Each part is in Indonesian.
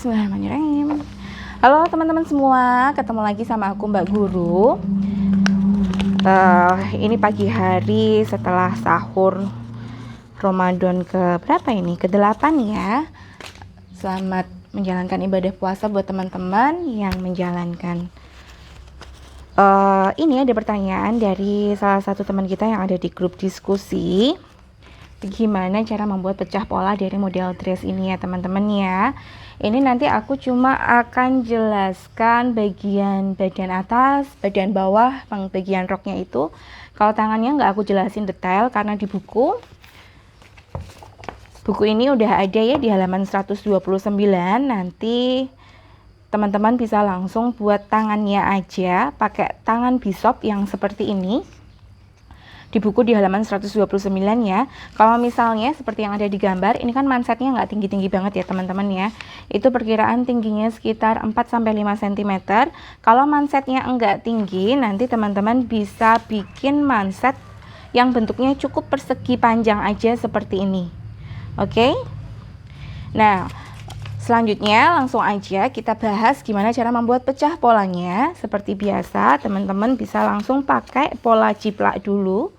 Bismillahirrahmanirrahim. Halo teman-teman semua, ketemu lagi sama aku Mbak Guru. Ini pagi hari setelah sahur Ramadan ke berapa ini? Ke-8 ya. Selamat menjalankan ibadah puasa buat teman-teman yang menjalankan. Ini ada pertanyaan dari salah satu teman kita yang ada di grup diskusi. Gimana cara membuat pecah pola dari model dress ini ya teman-teman ya. Ini nanti aku cuma akan jelaskan bagian badan atas, bagian bawah, bagian roknya itu. Kalau tangannya nggak aku jelasin detail karena di buku ini udah ada ya di halaman 129. Nanti teman-teman bisa langsung buat tangannya aja pakai tangan bishop yang seperti ini. Di buku di halaman 129 ya. Kalau misalnya seperti yang ada di gambar, ini kan mansetnya nggak tinggi-tinggi banget ya teman-teman ya. Itu perkiraan tingginya sekitar 4-5 cm. Kalau mansetnya enggak tinggi, nanti teman-teman bisa bikin manset yang bentuknya cukup persegi panjang aja seperti ini. Oke? Nah, selanjutnya langsung aja kita bahas gimana cara membuat pecah polanya. Seperti biasa, teman-teman bisa langsung pakai pola jiplak dulu.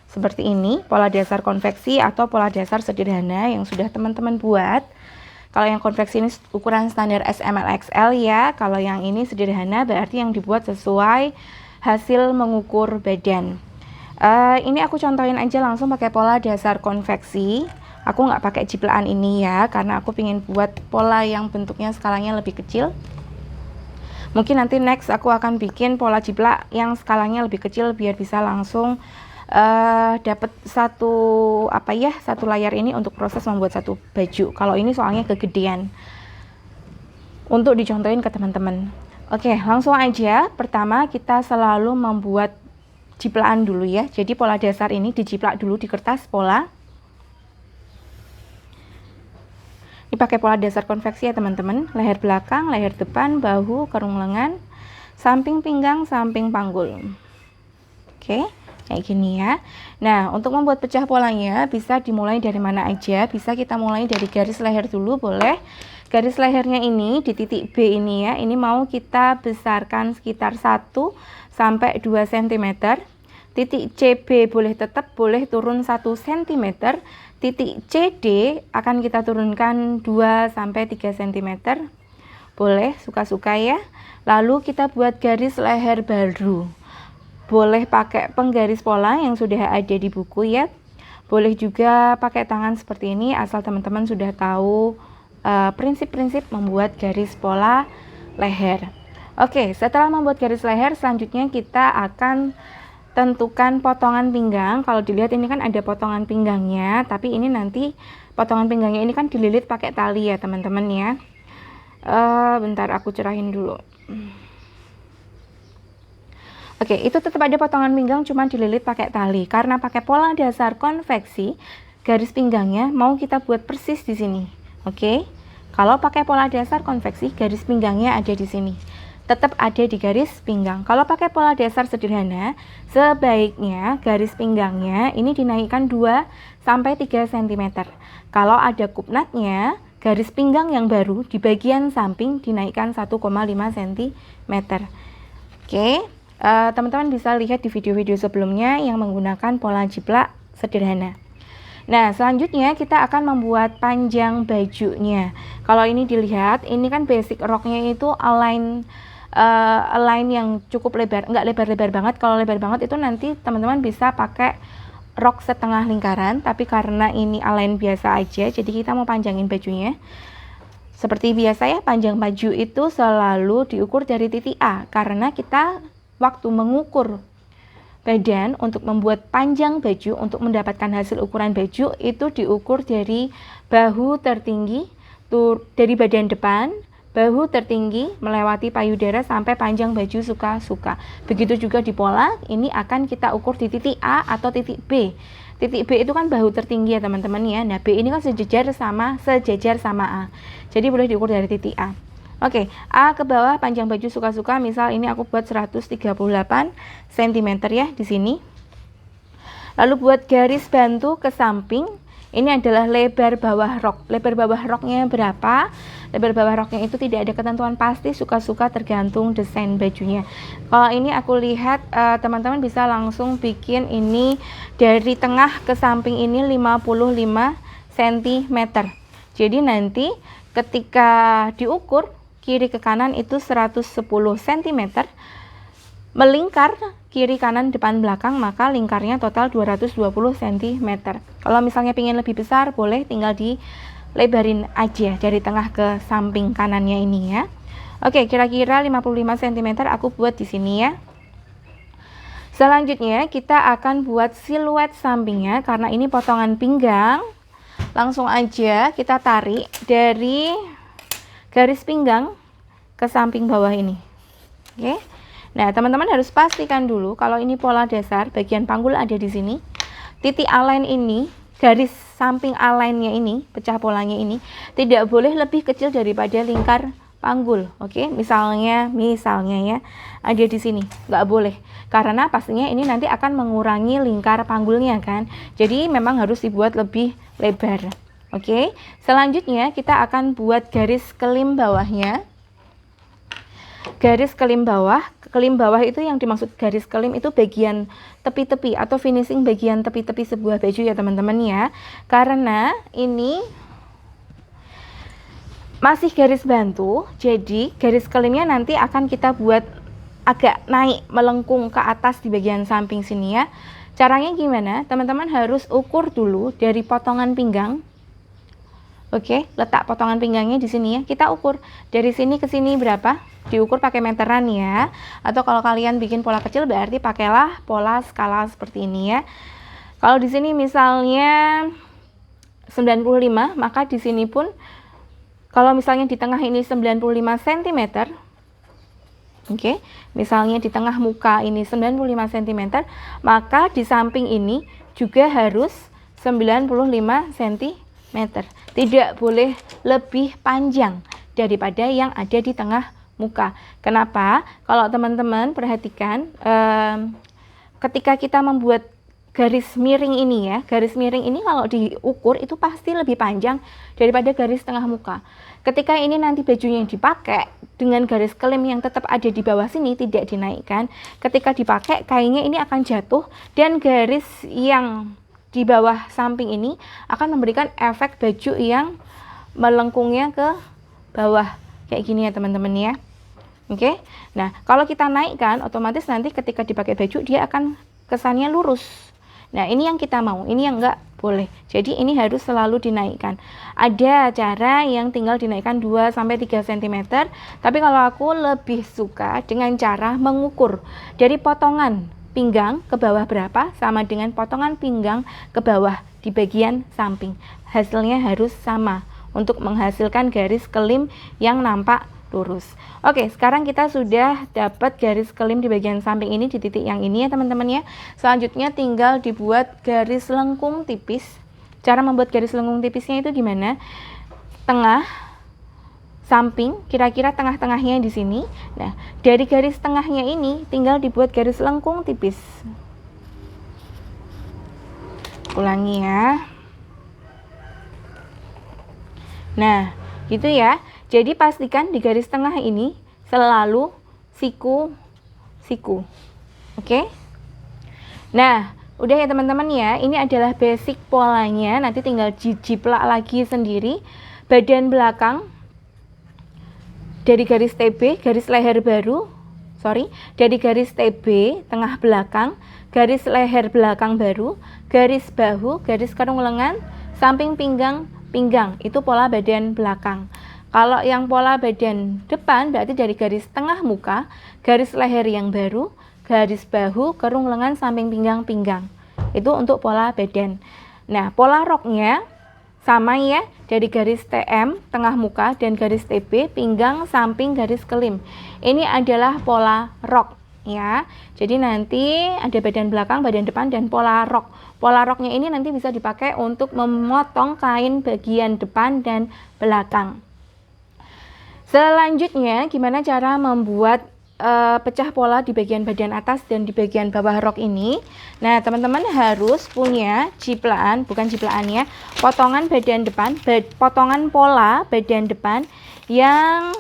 Seperti ini, pola dasar konveksi atau pola dasar sederhana yang sudah teman-teman buat. Kalau yang konveksi ini ukuran standar SML XL ya. Kalau yang ini sederhana berarti yang dibuat sesuai hasil mengukur badan. Ini aku contohin aja langsung pakai pola dasar konveksi. Aku nggak pakai jiplakan ini ya, karena aku pengen buat pola yang bentuknya skalanya lebih kecil. Mungkin nanti next aku akan bikin pola jiplak yang skalanya lebih kecil biar bisa langsung dapat satu layar ini untuk proses membuat satu baju. Kalau ini soalnya kegedean untuk dicontohin ke teman-teman. Oke, langsung aja. Pertama kita selalu membuat jiplakan dulu ya. Jadi pola dasar ini dijiplak dulu di kertas pola. Ini pakai pola dasar konveksi ya teman-teman. Leher belakang, leher depan, bahu, kerung lengan, samping pinggang, samping panggul. Oke, kayak gini ya. Nah, untuk membuat pecah polanya bisa dimulai dari mana aja. Bisa kita mulai dari garis leher dulu, boleh. Garis lehernya ini di titik B ini ya. Ini mau kita besarkan sekitar 1 sampai 2 cm. Titik CB boleh tetap, boleh turun 1 cm. Titik CD akan kita turunkan 2 sampai 3 cm. Boleh, suka-suka ya. Lalu kita buat garis leher baru. Boleh pakai penggaris pola yang sudah ada di buku ya. Boleh juga pakai tangan seperti ini asal teman-teman sudah tahu prinsip-prinsip membuat garis pola leher. Oke, setelah membuat garis leher selanjutnya kita akan tentukan potongan pinggang. Kalau dilihat ini kan ada potongan pinggangnya, tapi ini nanti potongan pinggangnya ini kan dililit pakai tali ya teman-teman ya. Bentar aku cerahin dulu. Oke, itu tetap ada potongan pinggang cuma dililit pakai tali. Karena pakai pola dasar konveksi, garis pinggangnya mau kita buat persis di sini. Oke. Kalau pakai pola dasar konveksi, garis pinggangnya ada di sini. Tetap ada di garis pinggang. Kalau pakai pola dasar sederhana, sebaiknya garis pinggangnya ini dinaikkan 2 sampai 3 cm. Kalau ada kupnatnya, garis pinggang yang baru di bagian samping dinaikkan 1,5 cm. Oke. Teman-teman bisa lihat di video-video sebelumnya yang menggunakan pola jiplak sederhana. Nah, selanjutnya kita akan membuat panjang bajunya. Kalau ini dilihat, ini kan basic roknya itu align yang cukup lebar, enggak lebar-lebar banget. Kalau lebar banget itu nanti teman-teman bisa pakai rok setengah lingkaran, tapi karena ini align biasa aja, jadi kita mau panjangin bajunya. Seperti biasa ya, panjang baju itu selalu diukur dari titik A, karena kita waktu mengukur badan untuk membuat panjang baju, untuk mendapatkan hasil ukuran baju itu diukur dari bahu tertinggi dari badan depan, bahu tertinggi melewati payudara sampai panjang baju suka-suka. Begitu juga di pola, ini akan kita ukur di titik A atau titik B. Titik B itu kan bahu tertinggi ya teman-teman ya. Nah, B ini kan sejajar sama A. Jadi boleh diukur dari titik A. Oke, A ke bawah panjang baju suka-suka, misal ini aku buat 138 cm ya di sini. Lalu buat garis bantu ke samping, Ini adalah lebar bawah rok. Lebar bawah roknya berapa? Lebar bawah roknya itu tidak ada ketentuan pasti, suka-suka tergantung desain bajunya. Kalau ini aku lihat teman-teman bisa langsung bikin ini dari tengah ke samping ini 55 cm. Jadi nanti ketika diukur kiri ke kanan itu 110 cm, melingkar kiri kanan depan belakang, maka lingkarnya total 220 cm. Kalau misalnya ingin lebih besar, boleh tinggal dilebarin aja dari tengah ke samping kanannya ini ya. Oke, kira-kira 55 cm aku buat di sini ya. Selanjutnya kita akan buat siluet sampingnya. Karena ini potongan pinggang, langsung aja kita tarik dari garis pinggang ke samping bawah ini. Oke. Nah, teman-teman harus pastikan dulu kalau ini pola dasar, bagian panggul ada di sini. Titik align ini, garis samping align-nya ini, pecah polanya ini, tidak boleh lebih kecil daripada lingkar panggul. Oke, misalnya ya, ada di sini, nggak boleh. Karena pastinya ini nanti akan mengurangi lingkar panggulnya kan. Jadi memang harus dibuat lebih lebar. Oke, selanjutnya kita akan buat garis kelim bawahnya. Garis kelim bawah itu yang dimaksud garis kelim itu bagian tepi-tepi atau finishing bagian tepi-tepi sebuah baju ya teman-teman ya. Karena ini masih garis bantu, jadi garis kelimnya nanti akan kita buat agak naik melengkung ke atas di bagian samping sini ya. Caranya gimana? Teman-teman harus ukur dulu dari potongan pinggang. Oke, letak potongan pinggangnya di sini ya. Kita ukur dari sini ke sini berapa? Diukur pakai meteran ya. Atau kalau kalian bikin pola kecil berarti pakailah pola skala seperti ini ya. Kalau di sini misalnya 95, maka di sini pun kalau misalnya di tengah ini 95 cm. Oke, misalnya di tengah muka ini 95 cm, maka di samping ini juga harus 95 cm. Tidak boleh lebih panjang daripada yang ada di tengah muka. Kenapa? Kalau teman-teman perhatikan, ketika kita membuat garis miring ini ya, garis miring ini kalau diukur itu pasti lebih panjang daripada garis tengah muka. Ketika ini nanti bajunya yang dipakai dengan garis kelim yang tetap ada di bawah sini tidak dinaikkan, ketika dipakai kainnya ini akan jatuh dan garis yang di bawah samping ini akan memberikan efek baju yang melengkungnya ke bawah kayak gini ya teman-teman ya. Oke. Nah, kalau kita naikkan otomatis nanti ketika dipakai baju dia akan kesannya lurus. Nah, ini yang kita mau, ini yang enggak boleh. Jadi ini harus selalu dinaikkan. Ada cara yang tinggal dinaikkan 2 sampai 3 cm, tapi kalau aku lebih suka dengan cara mengukur dari potongan pinggang ke bawah berapa sama dengan potongan pinggang ke bawah di bagian samping. Hasilnya harus sama untuk menghasilkan garis kelim yang nampak lurus. Oke, sekarang kita sudah dapat garis kelim di bagian samping ini di titik yang ini ya teman-teman ya. Selanjutnya tinggal dibuat garis lengkung tipis. Cara membuat garis lengkung tipisnya itu gimana? Tengah, samping, kira-kira tengah-tengahnya di sini. Nah, dari garis tengahnya ini tinggal dibuat garis lengkung tipis. Ulangi ya. Nah, gitu ya. Jadi pastikan di garis tengah ini selalu siku. Oke? Nah, udah ya teman-teman ya. Ini adalah basic polanya. Nanti tinggal jiplak lagi sendiri. Badan belakang dari garis TB, garis leher baru, dari garis TB, tengah belakang, garis leher belakang baru, garis bahu, garis kerung lengan, samping pinggang, itu pola badan belakang. Kalau yang pola badan depan berarti dari garis tengah muka, garis leher yang baru, garis bahu, kerung lengan, samping pinggang. Itu untuk pola badan. Nah, pola roknya sama ya, dari garis TM, tengah muka, dan garis TB, pinggang, samping, garis kelim. Ini adalah pola rok ya. Jadi nanti ada badan belakang, badan depan, dan pola rok. Pola roknya ini nanti bisa dipakai untuk memotong kain bagian depan dan belakang. Selanjutnya, gimana cara membuat pecah pola di bagian bagian atas dan di bagian bawah rok ini. Nah, teman-teman harus punya jiplaan, bukan jiplaan ya, potongan bagian depan, potongan pola bagian depan yang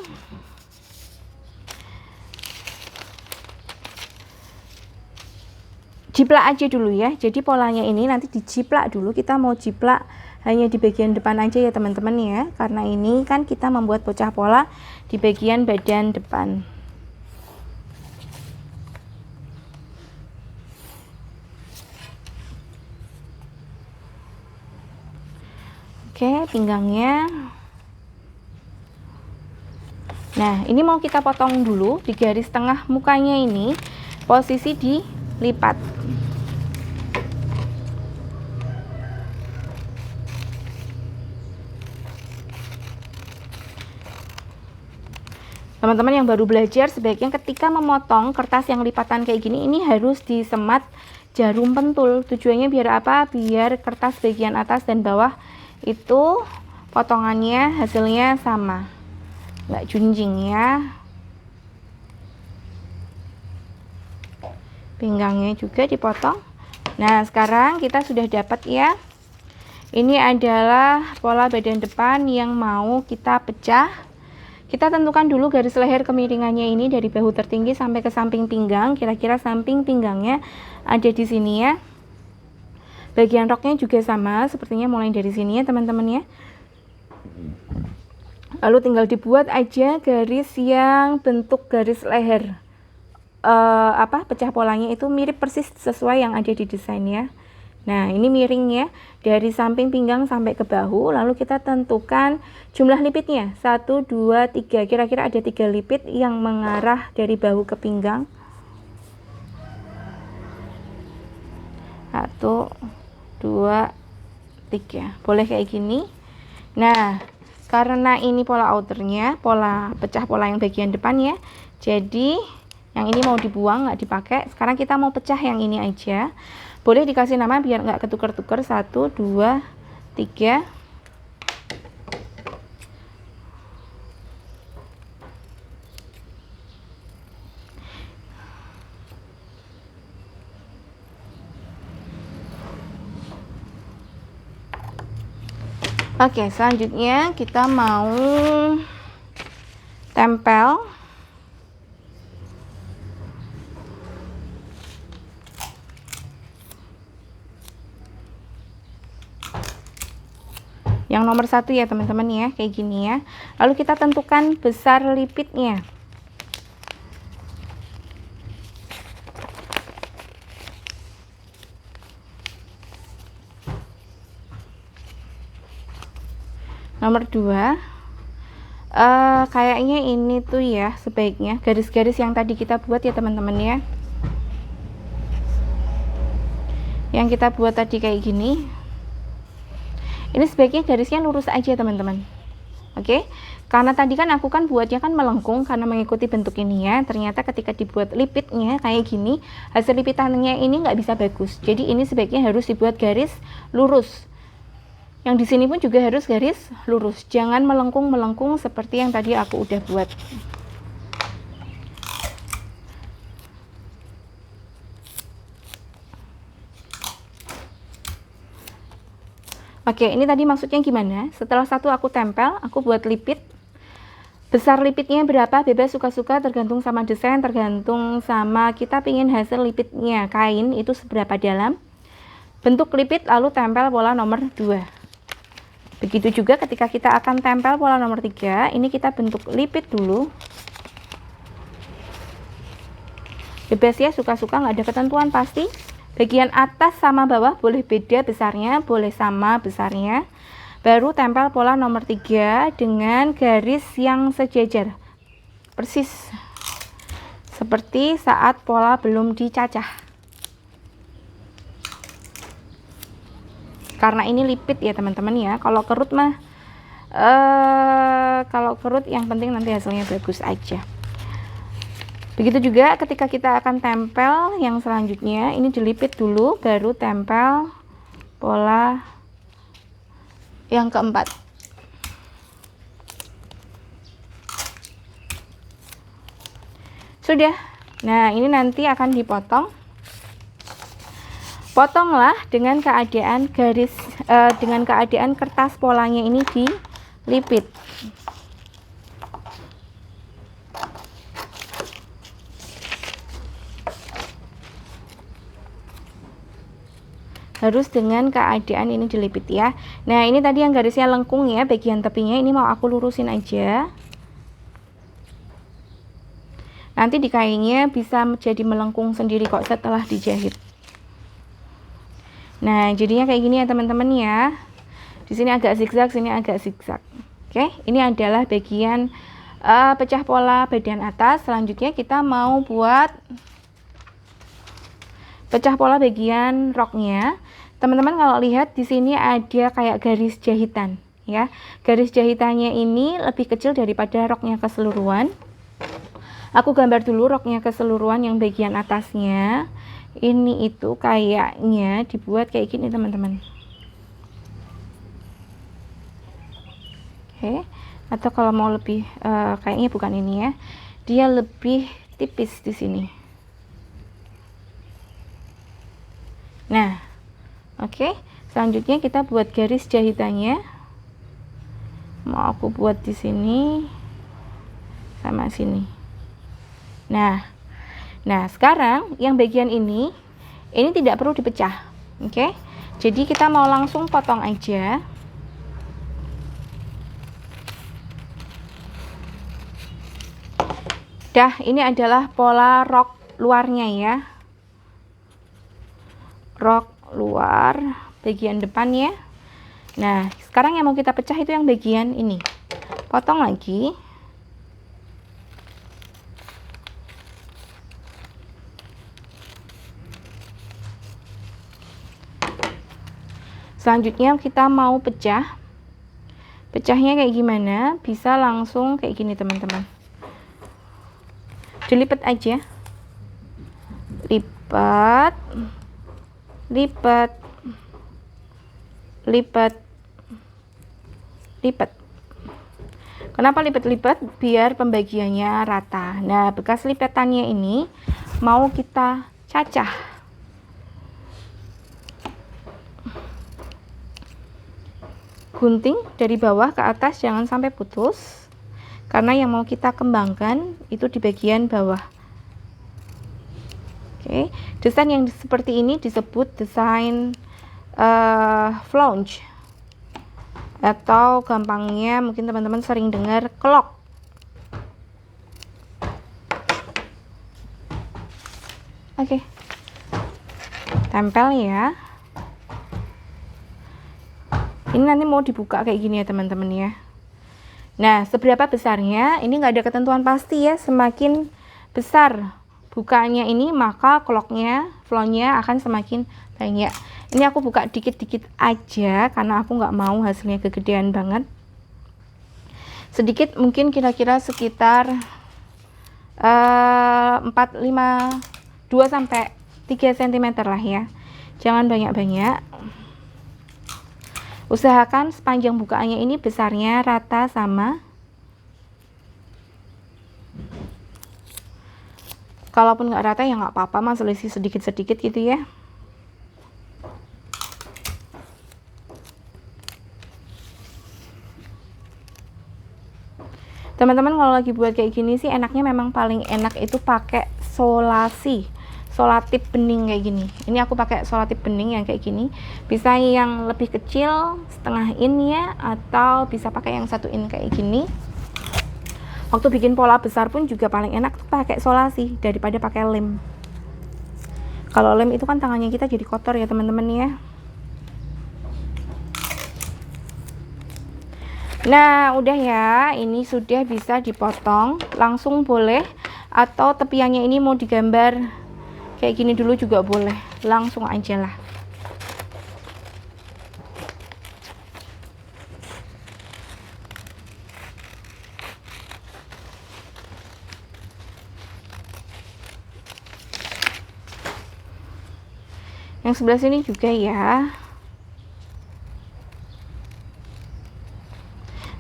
jiplak aja dulu ya. Jadi polanya ini nanti dijiplak dulu. Kita mau jiplak hanya di bagian depan aja ya teman-teman ya, karena ini kan kita membuat pecah pola di bagian bagian depan. Oke, pinggangnya. Nah, ini mau kita potong dulu di garis tengah mukanya ini, posisi dilipat. Teman-teman yang baru belajar, sebaiknya ketika memotong kertas yang lipatan kayak gini, ini harus disemat jarum pentul. Tujuannya biar apa? Biar kertas bagian atas dan bawah itu potongannya hasilnya sama, nggak junjing ya. Pinggangnya juga dipotong. Nah, sekarang kita sudah dapat ya, ini adalah pola bagian depan yang mau kita pecah. Kita tentukan dulu garis leher kemiringannya ini dari bahu tertinggi sampai ke samping pinggang. Kira-kira samping pinggangnya ada di sini ya. Bagian roknya juga sama, sepertinya mulai dari sini ya teman-teman ya. Lalu tinggal dibuat aja garis yang bentuk garis leher. Pecah polanya itu mirip persis sesuai yang ada di desain ya. Nah, ini miring ya, dari samping pinggang sampai ke bahu. Lalu kita tentukan jumlah lipitnya, 1, 2, 3. Kira-kira ada 3 lipit yang mengarah dari bahu ke pinggang. 1, 2, 3. Boleh kayak gini. Nah, karena ini pola outernya, pola pecah pola yang bagian depan ya, jadi yang ini mau dibuang, nggak dipakai. Sekarang kita mau pecah yang ini aja. Boleh dikasih nama biar nggak ketuker-tuker. 1, 2, 3. Oke, selanjutnya kita mau tempel yang nomor 1 ya teman-teman ya, kayak gini ya. Lalu kita tentukan besar lipitnya. Nomor 2, kayaknya ini tuh ya, sebaiknya garis-garis yang tadi kita buat ya teman-teman ya, yang kita buat tadi kayak gini, ini sebaiknya garisnya lurus aja teman-teman. Oke, karena tadi kan aku kan buatnya kan melengkung karena mengikuti bentuk ini ya. Ternyata ketika dibuat lipitnya kayak gini, hasil lipitannya ini nggak bisa bagus. Jadi ini sebaiknya harus dibuat garis lurus. Yang di sini pun juga harus garis lurus, jangan melengkung-melengkung seperti yang tadi aku udah buat. Oke, ini tadi maksudnya gimana? Setelah satu aku tempel, aku buat lipit. Besar lipitnya berapa? Bebas suka-suka, tergantung sama desain, tergantung sama kita pingin hasil lipitnya kain itu seberapa dalam. Bentuk lipit lalu tempel pola nomor 2. Begitu juga ketika kita akan tempel pola nomor 3, ini kita bentuk lipit dulu. Bebas ya, suka-suka, nggak ada ketentuan pasti. Bagian atas sama bawah boleh beda besarnya, boleh sama besarnya. Baru tempel pola nomor 3 dengan garis yang sejajar. Persis seperti saat pola belum dicacah. Karena ini lipit ya teman-teman ya. Kalau kerut mah kalau kerut yang penting nanti hasilnya bagus aja. Begitu juga ketika kita akan tempel yang selanjutnya, ini dilipit dulu baru tempel pola yang keempat. Sudah. Nah, ini nanti akan dipotong. Potonglah dengan keadaan dengan keadaan kertas polanya ini dilipit. Harus dengan keadaan ini dilipit ya. Nah, ini tadi yang garisnya lengkung ya, bagian tepinya ini mau aku lurusin aja. Nanti di kainnya bisa jadi melengkung sendiri kok setelah dijahit. Nah, jadinya kayak gini ya teman-teman ya. Di sini agak zigzag, sini agak zigzag. Oke, ini adalah bagian pecah pola bagian atas. Selanjutnya kita mau buat pecah pola bagian roknya. Teman-teman kalau lihat di sini ada kayak garis jahitan ya. Garis jahitannya ini lebih kecil daripada roknya keseluruhan. Aku gambar dulu roknya keseluruhan yang bagian atasnya. Ini itu kayaknya dibuat kayak gini teman-teman. Oke, atau kalau mau lebih kayaknya bukan ini ya. Dia lebih tipis di sini. Nah, oke. Selanjutnya kita buat garis jahitannya. Mau aku buat di sini sama sini. Nah, sekarang yang bagian ini tidak perlu dipecah. Oke. Jadi kita mau langsung potong aja. Dah, ini adalah pola rok luarnya ya. Rok luar bagian depannya. Nah, sekarang yang mau kita pecah itu yang bagian ini. Potong lagi. Selanjutnya kita mau pecah. Pecahnya kayak gimana? Bisa langsung kayak gini teman-teman. Dilipat aja. Lipat. Lipat. Lipat. Lipat. Kenapa lipat-lipat? Biar pembagiannya rata. Nah, bekas lipatannya ini mau kita cacah. Gunting dari bawah ke atas, jangan sampai putus, karena yang mau kita kembangkan itu di bagian bawah. Oke, desain yang seperti ini disebut desain flange, atau gampangnya mungkin teman-teman sering dengar clock. Oke, tempel ya. Ini nanti mau dibuka kayak gini ya teman-teman ya. Nah, seberapa besarnya ini nggak ada ketentuan pasti ya. Semakin besar bukanya ini, maka clocknya, flownya akan semakin banyak. Ini aku buka dikit-dikit aja karena aku nggak mau hasilnya kegedean banget. Sedikit, mungkin kira-kira sekitar 2 sampai 3 cm lah ya. Jangan banyak-banyak. Usahakan sepanjang bukaannya ini besarnya rata sama. Kalaupun nggak rata ya nggak apa-apa, mas, selisih sedikit-sedikit gitu ya. Teman-teman kalau lagi buat kayak gini sih enaknya memang paling enak itu pakai solatip bening kayak gini. Ini aku pakai solatip bening yang kayak gini. Bisa yang lebih kecil, setengah in ya, atau bisa pakai yang 1 in kayak gini. Waktu bikin pola besar pun juga paling enak tuh pakai solasi daripada pakai lem. Kalau lem itu kan tangannya kita jadi kotor ya teman-teman ya. Nah, udah ya, ini sudah bisa dipotong. Langsung boleh, atau tepiannya ini mau digambar kayak gini dulu juga boleh, langsung aja lah. Yang sebelah sini juga ya.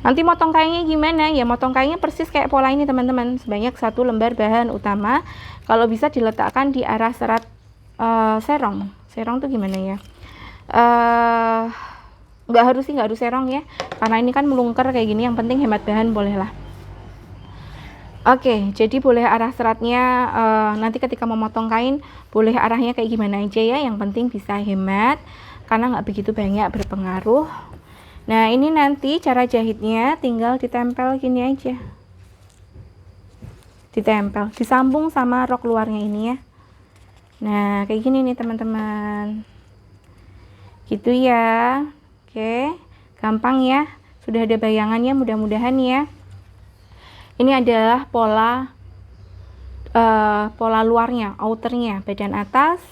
Nanti motong kainnya gimana? Ya motong kainnya persis kayak pola ini teman-teman, sebanyak 1 lembar bahan utama. Kalau bisa diletakkan di arah serat serong. Serong tuh gimana ya? Nggak harus serong ya, karena ini kan melungker kayak gini, yang penting hemat bahan bolehlah. Oke, jadi boleh arah seratnya nanti ketika memotong kain boleh arahnya kayak gimana aja ya, yang penting bisa hemat karena nggak begitu banyak berpengaruh. Nah ini nanti cara jahitnya tinggal ditempel gini aja, ditempel, disambung sama rok luarnya ini ya. Nah kayak gini nih teman-teman, gitu ya. Oke, gampang ya, sudah ada bayangannya mudah-mudahan ya. Ini adalah pola luarnya, outernya, badan atas,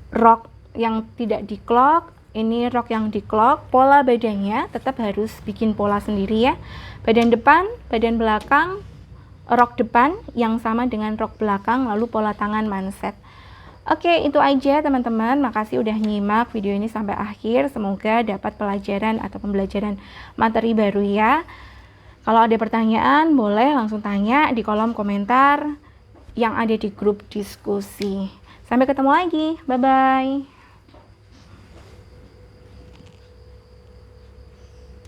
rok yang tidak diklok, ini rok yang diklok. Pola badannya tetap harus bikin pola sendiri ya, badan depan, badan belakang, rok depan yang sama dengan rok belakang, lalu pola tangan manset. Oke, itu aja teman-teman. Makasih udah nyimak video ini sampai akhir. Semoga dapat pelajaran atau pembelajaran materi baru ya. Kalau ada pertanyaan boleh langsung tanya di kolom komentar yang ada di grup diskusi. Sampai ketemu lagi, bye bye.